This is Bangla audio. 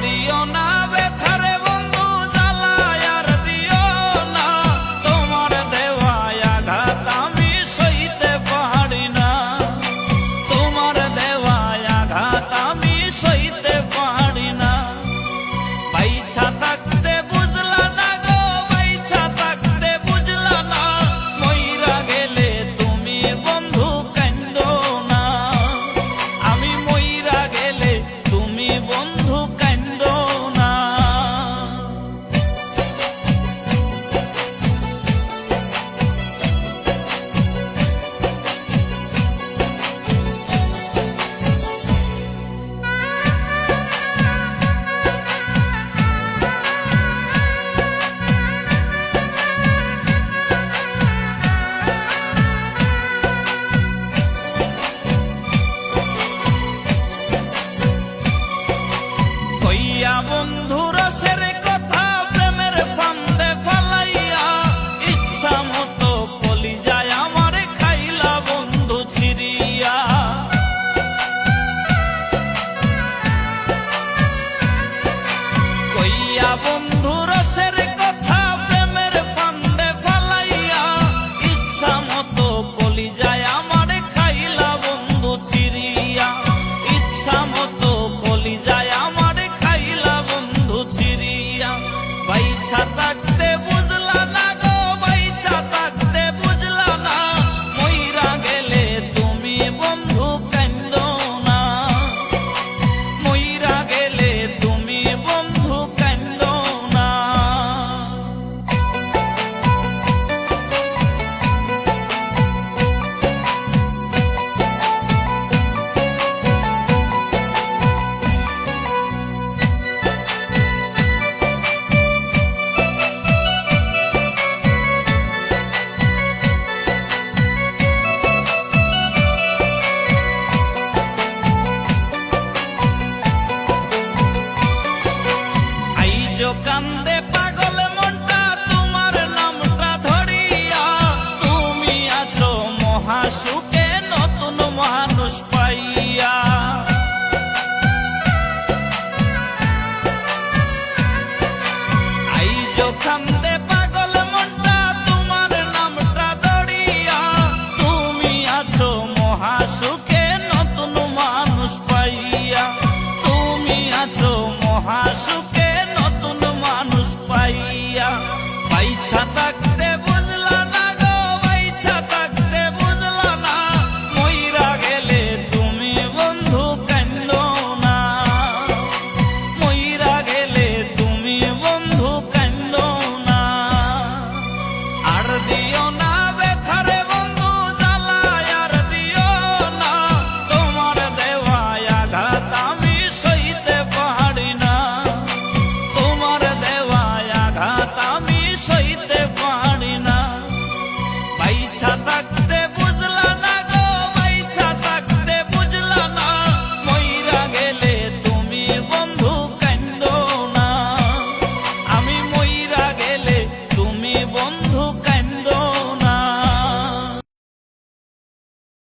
দিও না ব্যথারে বন্ধু জ্বালায় আর দিও না, তোমার দেওয়া আঘাত আমি সইতে পারি না, তোমার দেওয়া আঘাত আমি সইতে পারি না। বাইছা থাকতে বুঝলা না গো, বাইছা থাকতে বুঝলা না, মইরা গেলে তুমি বন্ধু কান্দো না, আমি মইরা গেলে তুমি বন্ধু কান্দো না। কইয়া বন্ধু রসের কথা প্রেমের ফান্দে ফালাইয়া, ইচ্ছা মতো কলিজায় আমার খাইলা বন্ধু ছিড়িয়া। কইয়া বন্ধু রসের কথা প্রেমের ফান্দে ফালাইয়া, ইচ্ছা মতো কলিজায় আমার খাইলা বন্ধু ছিড়িয়া, ইচ্ছা মতো কলিজায় আমার খাইলা বন্ধু ছিড়িয়া। বাইছা থাকতে বুঝলা না গো, বাইছা থাকতে বুঝলা না, মইরা গেলে তুমি বন্ধু কান্দো না, মইরা গেলে তুমি বন্ধু কান্দো না। আইজো কান্দে পাগল মনটা তোমার নামটা ধরিয়া, তুমি আছো মহাসুখে নতুন মানুষ পাইয়া। আইজো কান্দে পাগল মনটা তোমার নামটা ধরিয়া, তুমি আছো মহাসুখে নতুন মানুষ পাইয়া, তুমি আছো মহাসুখে